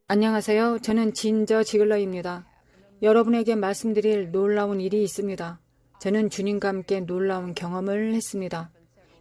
안녕하세요. 저는 진저 지글러입니다. 여러분에게 말씀드릴 놀라운 일이 있습니다. 저는 주님과 함께 놀라운 경험을 했습니다.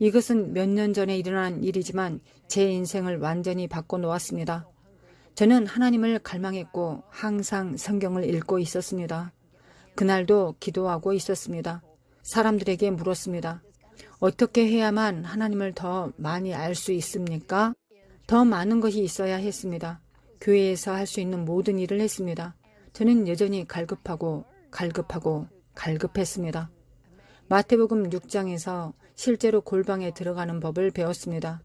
이것은 몇 년 전에 일어난 일이지만 제 인생을 완전히 바꿔놓았습니다. 저는 하나님을 갈망했고 항상 성경을 읽고 있었습니다. 그날도 기도하고 있었습니다. 사람들에게 물었습니다. 어떻게 해야만 하나님을 더 많이 알 수 있습니까? 더 많은 것이 있어야 했습니다. 교회에서 할 수 있는 모든 일을 했습니다. 저는 여전히 갈급했습니다. 마태복음 6장에서 실제로 골방에 들어가는 법을 배웠습니다.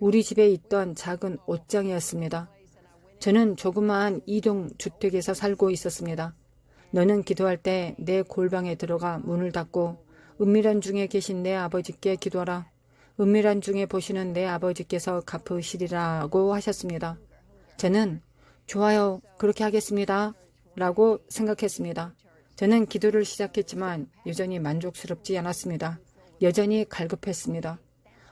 우리 집에 있던 작은 옷장이었습니다. 저는 조그마한 이동 주택에서 살고 있었습니다. 너는 기도할 때 내 골방에 들어가 문을 닫고 은밀한 중에 계신 내 아버지께 기도하라. 은밀한 중에 보시는 내 아버지께서 갚으시리라고 하셨습니다. 저는 좋아요, 그렇게 하겠습니다 라고 생각했습니다. 저는 기도를 시작했지만 여전히 만족스럽지 않았습니다. 여전히 갈급했습니다.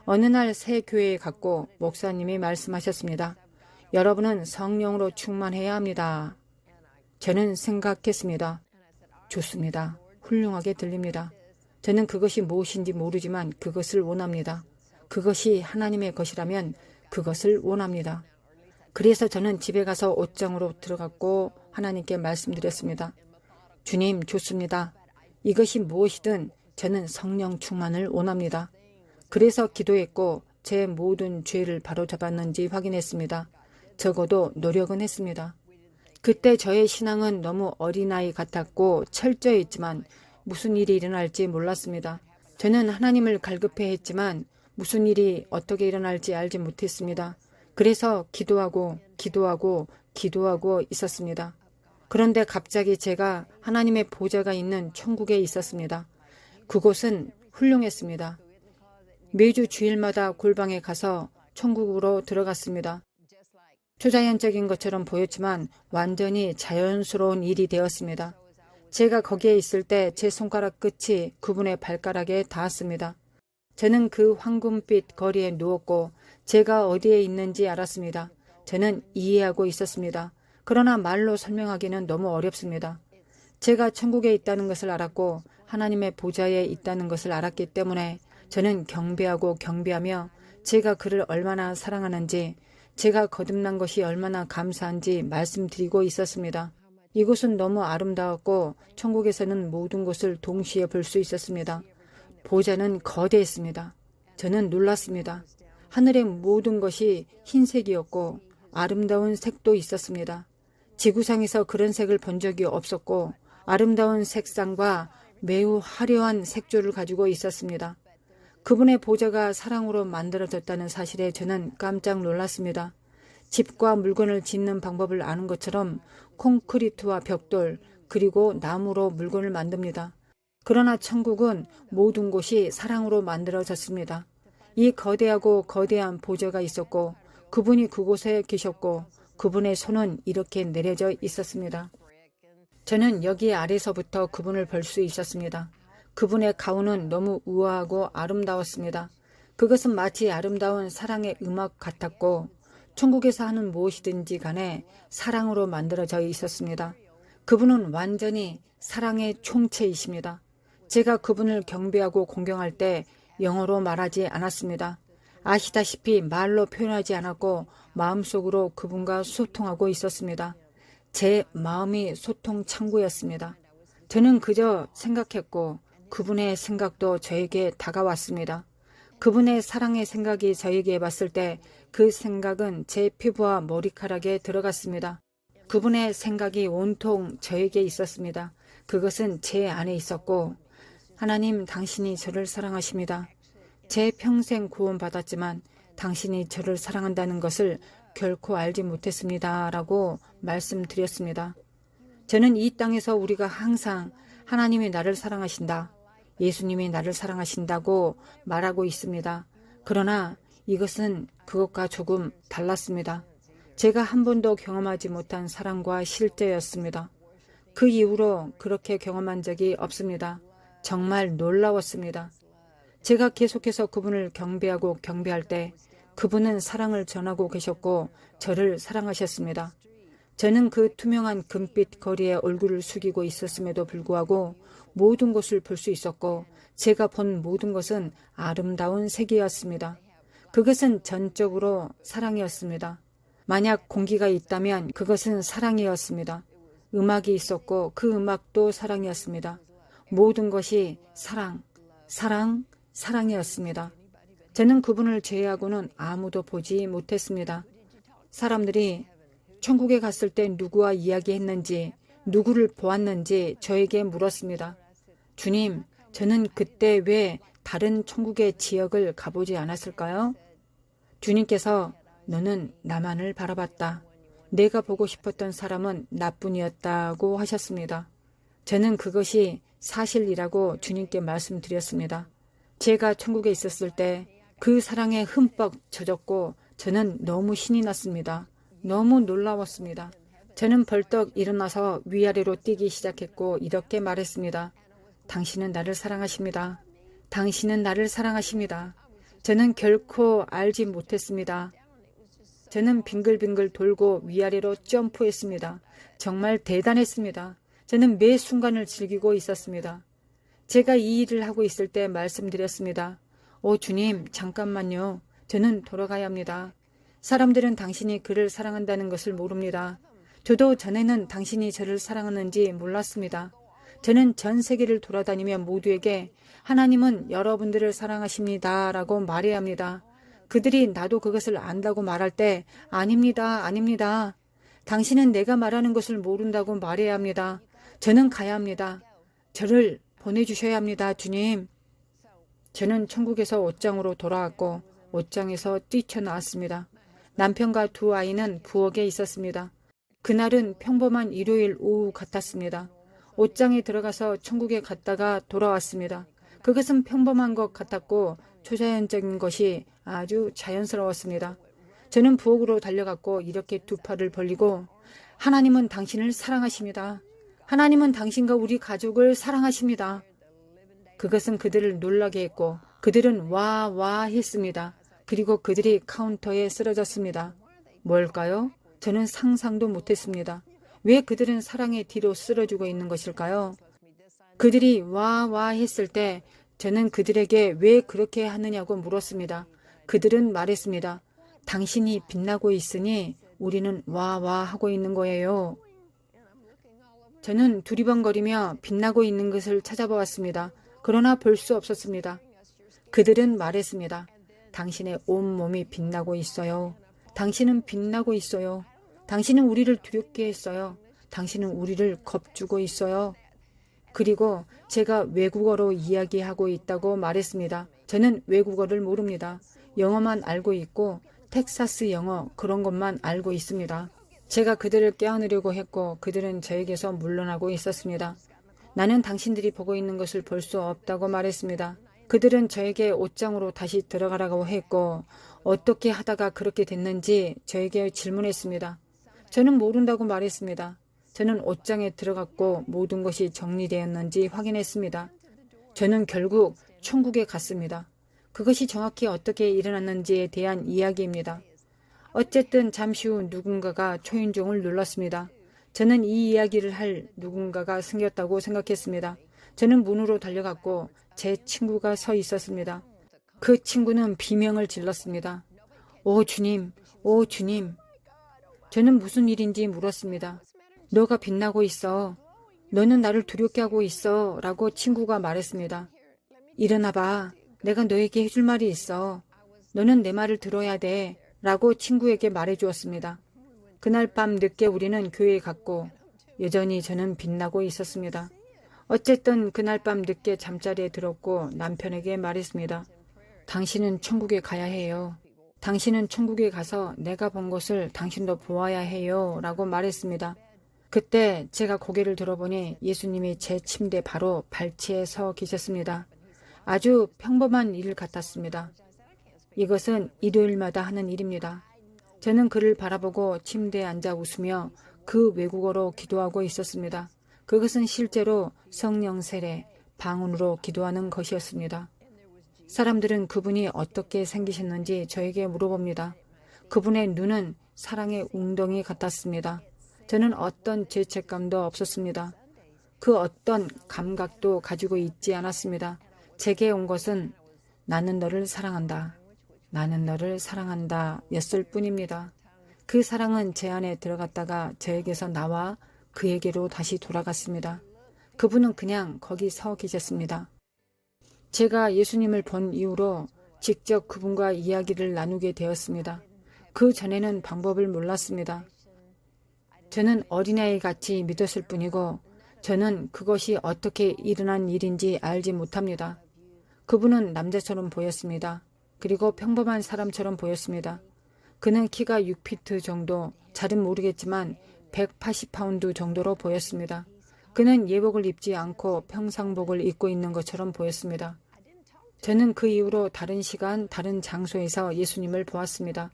어느 날 새 교회에 갔고 목사님이 말씀하셨습니다. 여러분은 성령으로 충만해야 합니다. 저는 생각했습니다. 좋습니다. 훌륭하게 들립니다. 저는 그것이 무엇인지 모르지만 그것을 원합니다. 그것이 하나님의 것이라면 그것을 원합니다. 그래서 저는 집에 가서 옷장으로 들어갔고 하나님께 말씀드렸습니다. 주님, 좋습니다. 이것이 무엇이든 저는 성령 충만을 원합니다. 그래서 기도했고 제 모든 죄를 바로잡았는지 확인했습니다. 적어도 노력은 했습니다. 그때 저의 신앙은 너무 어린아이 같았고 철저했지만 무슨 일이 일어날지 몰랐습니다. 저는 하나님을 갈급해했지만 무슨 일이 어떻게 일어날지 알지 못했습니다. 그래서 기도하고 있었습니다. 그런데 갑자기 제가 하나님의 보좌가 있는 천국에 있었습니다. 그곳은 훌륭했습니다. 매주 주일마다 골방에 가서 천국으로 들어갔습니다. 초자연적인 것처럼 보였지만 완전히 자연스러운 일이 되었습니다. 제가 거기에 있을 때 제 손가락 끝이 그분의 발가락에 닿았습니다. 저는 그 황금빛 거리에 누웠고 제가 어디에 있는지 알았습니다. 저는 이해하고 있었습니다. 그러나 말로 설명하기는 너무 어렵습니다. 제가 천국에 있다는 것을 알았고 하나님의 보좌에 있다는 것을 알았기 때문에 저는 경배하며 제가 그를 얼마나 사랑하는지, 제가 거듭난 것이 얼마나 감사한지 말씀드리고 있었습니다. 이곳은 너무 아름다웠고 천국에서는 모든 것을 동시에 볼 수 있었습니다. 보좌는 거대했습니다. 저는 놀랐습니다. 하늘의 모든 것이 흰색이었고 아름다운 색도 있었습니다. 지구상에서 그런 색을 본 적이 없었고 아름다운 색상과 매우 화려한 색조를 가지고 있었습니다. 그분의 보좌가 사랑으로 만들어졌다는 사실에 저는 깜짝 놀랐습니다. 집과 물건을 짓는 방법을 아는 것처럼 콘크리트와 벽돌 그리고 나무로 물건을 만듭니다. 그러나 천국은 모든 곳이 사랑으로 만들어졌습니다. 이 거대한 보좌가 있었고 그분이 그곳에 계셨고 그분의 손은 이렇게 내려져 있었습니다. 저는 여기 아래서부터 그분을 볼 수 있었습니다. 그분의 가운은 너무 우아하고 아름다웠습니다. 그것은 마치 아름다운 사랑의 음악 같았고 천국에서 하는 무엇이든지 간에 사랑으로 만들어져 있었습니다. 그분은 완전히 사랑의 총체이십니다. 제가 그분을 경배하고 공경할 때 영어로 말하지 않았습니다. 아시다시피 말로 표현하지 않았고 마음속으로 그분과 소통하고 있었습니다. 제 마음이 소통 창구였습니다. 저는 그저 생각했고 그분의 생각도 저에게 다가왔습니다. 그분의 사랑의 생각이 저에게 왔을 때 그 생각은 제 피부와 머리카락에 들어갔습니다. 그분의 생각이 온통 저에게 있었습니다. 그것은 제 안에 있었고 하나님, 당신이 저를 사랑하십니다. 제 평생 구원받았지만 당신이 저를 사랑한다는 것을 결코 알지 못했습니다. 라고 말씀드렸습니다. 저는 이 땅에서 우리가 항상 하나님이 나를 사랑하신다, 예수님이 나를 사랑하신다고 말하고 있습니다. 그러나 이것은 그것과 조금 달랐습니다. 제가 한 번도 경험하지 못한 사랑과 실제였습니다. 그 이후로 그렇게 경험한 적이 없습니다. 정말 놀라웠습니다. 제가 계속해서 그분을 경배할 때 그분은 사랑을 전하고 계셨고 저를 사랑하셨습니다. 저는 그 투명한 금빛 거리에 얼굴을 숙이고 있었음에도 불구하고 모든 것을 볼 수 있었고 제가 본 모든 것은 아름다운 색이었습니다. 그것은 전적으로 사랑이었습니다. 만약 공기가 있다면 그것은 사랑이었습니다. 음악이 있었고 그 음악도 사랑이었습니다. 모든 것이 사랑, 사랑, 사랑이었습니다. 저는 그분을 제외하고는 아무도 보지 못했습니다. 사람들이 천국에 갔을 때 누구와 이야기했는지, 누구를 보았는지 저에게 물었습니다. 주님, 저는 그때 왜 다른 천국의 지역을 가보지 않았을까요? 주님께서 너는 나만을 바라봤다. 내가 보고 싶었던 사람은 나뿐이었다고 하셨습니다. 저는 그것이 사실이라고 주님께 말씀드렸습니다. 제가 천국에 있었을 때 그 사랑에 흠뻑 젖었고 저는 너무 신이 났습니다. 너무 놀라웠습니다. 저는 벌떡 일어나서 위아래로 뛰기 시작했고 이렇게 말했습니다. 당신은 나를 사랑하십니다. 당신은 나를 사랑하십니다. 저는 결코 알지 못했습니다. 저는 빙글빙글 돌고 위아래로 점프했습니다. 정말 대단했습니다. 저는 매 순간을 즐기고 있었습니다. 제가 이 일을 하고 있을 때 말씀드렸습니다. 오 주님, 잠깐만요. 저는 돌아가야 합니다. 사람들은 당신이 그를 사랑한다는 것을 모릅니다. 저도 전에는 당신이 저를 사랑하는지 몰랐습니다. 저는 전 세계를 돌아다니며 모두에게 하나님은 여러분들을 사랑하십니다 라고 말해야 합니다. 그들이 나도 그것을 안다고 말할 때 아닙니다, 아닙니다. 당신은 내가 말하는 것을 모른다고 말해야 합니다. 저는 가야 합니다. 저를 보내주셔야 합니다, 주님. 저는 천국에서 옷장으로 돌아왔고 옷장에서 뛰쳐나왔습니다. 남편과 두 아이는 부엌에 있었습니다. 그날은 평범한 일요일 오후 같았습니다. 옷장에 들어가서 천국에 갔다가 돌아왔습니다. 그것은 평범한 것 같았고 초자연적인 것이 아주 자연스러웠습니다. 저는 부엌으로 달려갔고 이렇게 두 팔을 벌리고 하나님은 당신을 사랑하십니다. 하나님은 당신과 우리 가족을 사랑하십니다. 그것은 그들을 놀라게 했고 그들은 와 했습니다. 그리고 그들이 카운터에 쓰러졌습니다. 뭘까요? 저는 상상도 못했습니다. 왜 그들은 사랑의 뒤로 쓰러지고 있는 것일까요? 그들이 와 했을 때 저는 그들에게 왜 그렇게 하느냐고 물었습니다. 그들은 말했습니다. 당신이 빛나고 있으니 우리는 와 하고 있는 거예요. 저는 두리번거리며 빛나고 있는 것을 찾아보았습니다. 그러나 볼 수 없었습니다. 그들은 말했습니다. 당신의 온몸이 빛나고 있어요. 당신은 빛나고 있어요. 당신은 우리를 두렵게 했어요. 당신은 우리를 겁주고 있어요. 그리고 제가 외국어로 이야기하고 있다고 말했습니다. 저는 외국어를 모릅니다. 영어만 알고 있고 텍사스 영어 그런 것만 알고 있습니다. 제가 그들을 껴안으려고 했고 그들은 저에게서 물러나고 있었습니다. 나는 당신들이 보고 있는 것을 볼 수 없다고 말했습니다. 그들은 저에게 옷장으로 다시 들어가라고 했고 어떻게 하다가 그렇게 됐는지 저에게 질문했습니다. 저는 모른다고 말했습니다. 저는 옷장에 들어갔고 모든 것이 정리되었는지 확인했습니다. 저는 결국 천국에 갔습니다. 그것이 정확히 어떻게 일어났는지에 대한 이야기입니다. 어쨌든 잠시 후 누군가가 초인종을 눌렀습니다. 저는 이 이야기를 할 누군가가 생겼다고 생각했습니다. 저는 문으로 달려갔고 제 친구가 서 있었습니다. 그 친구는 비명을 질렀습니다. 오 주님, 오 주님. 저는 무슨 일인지 물었습니다. 너가 빛나고 있어. 너는 나를 두렵게 하고 있어. 라고 친구가 말했습니다. 일어나봐. 내가 너에게 해줄 말이 있어. 너는 내 말을 들어야 돼. 라고 친구에게 말해주었습니다. 그날 밤 늦게 우리는 교회에 갔고 여전히 저는 빛나고 있었습니다. 어쨌든 그날 밤 늦게 잠자리에 들었고 남편에게 말했습니다. 당신은 천국에 가야 해요. 당신은 천국에 가서 내가 본 것을 당신도 보아야 해요. 라고 말했습니다. 그때 제가 고개를 들어보니 예수님이 제 침대 바로 발치에 서 계셨습니다. 아주 평범한 일 같았습니다. 이것은 일요일마다 하는 일입니다. 저는 그를 바라보고 침대에 앉아 웃으며 그 외국어로 기도하고 있었습니다. 그것은 실제로 성령 세례, 방언으로 기도하는 것이었습니다. 사람들은 그분이 어떻게 생기셨는지 저에게 물어봅니다. 그분의 눈은 사랑의 웅덩이 같았습니다. 저는 어떤 죄책감도 없었습니다. 그 어떤 감각도 가지고 있지 않았습니다. 제게 온 것은 나는 너를 사랑한다. 나는 너를 사랑한다 였을 뿐입니다. 그 사랑은 제 안에 들어갔다가 저에게서 나와 그에게로 다시 돌아갔습니다. 그분은 그냥 거기 서 계셨습니다. 제가 예수님을 본 이후로 직접 그분과 이야기를 나누게 되었습니다. 그 전에는 방법을 몰랐습니다. 저는 어린아이 같이 믿었을 뿐이고 저는 그것이 어떻게 일어난 일인지 알지 못합니다. 그분은 남자처럼 보였습니다. 그리고 평범한 사람처럼 보였습니다. 그는 키가 6피트 정도, 잘은 모르겠지만 180파운드 정도로 보였습니다. 그는 예복을 입지 않고 평상복을 입고 있는 것처럼 보였습니다. 저는 그 이후로 다른 시간, 다른 장소에서 예수님을 보았습니다.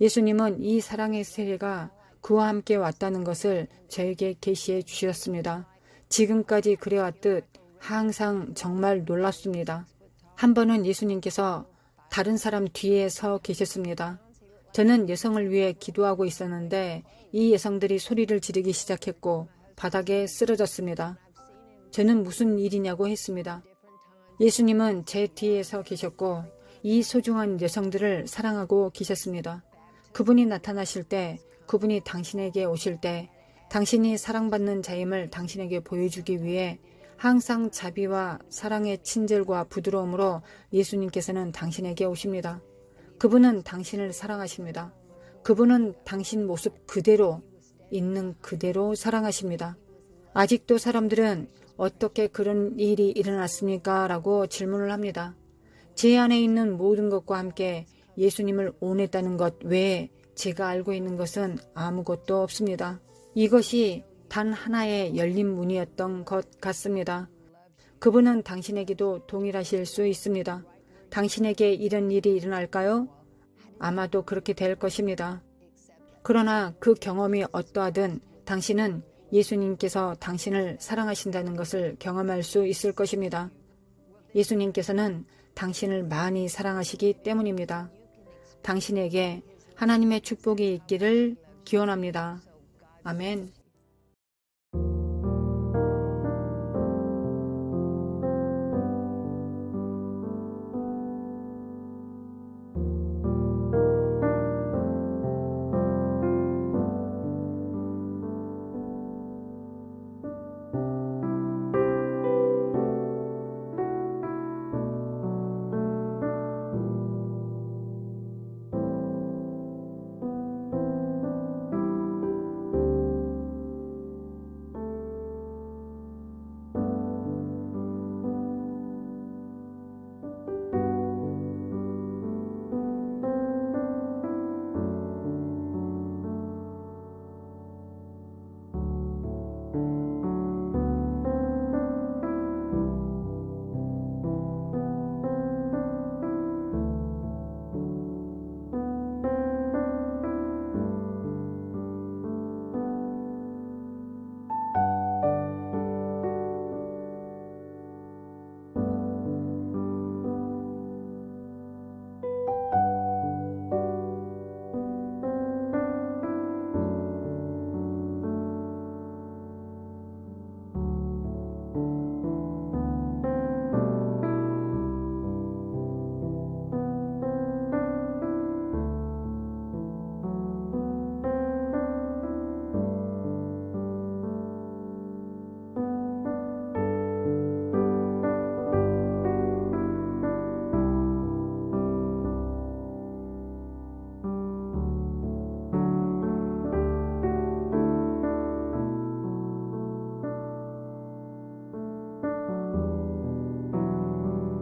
예수님은 이 사랑의 세례가 그와 함께 왔다는 것을 저에게 계시해 주셨습니다. 지금까지 그래왔듯 항상 정말 놀랍습니다. 한 번은 예수님께서 다른 사람 뒤에 서 계셨습니다. 저는 여성을 위해 기도하고 있었는데 이 여성들이 소리를 지르기 시작했고 바닥에 쓰러졌습니다. 저는 무슨 일이냐고 했습니다. 예수님은 제 뒤에 서 계셨고 이 소중한 여성들을 사랑하고 계셨습니다. 그분이 나타나실 때, 그분이 당신에게 오실 때 당신이 사랑받는 자임을 당신에게 보여주기 위해 항상 자비와 사랑의 친절과 부드러움으로 예수님께서는 당신에게 오십니다. 그분은 당신을 사랑하십니다. 그분은 당신 모습 그대로, 있는 그대로 사랑하십니다. 아직도 사람들은 어떻게 그런 일이 일어났습니까? 라고 질문을 합니다. 제 안에 있는 모든 것과 함께 예수님을 원했다는 것 외에 제가 알고 있는 것은 아무것도 없습니다. 이것이 단 하나의 열린 문이었던 것 같습니다. 그분은 당신에게도 동일하실 수 있습니다. 당신에게 이런 일이 일어날까요? 아마도 그렇게 될 것입니다. 그러나 그 경험이 어떠하든 당신은 예수님께서 당신을 사랑하신다는 것을 경험할 수 있을 것입니다. 예수님께서는 당신을 많이 사랑하시기 때문입니다. 당신에게 하나님의 축복이 있기를 기원합니다. 아멘.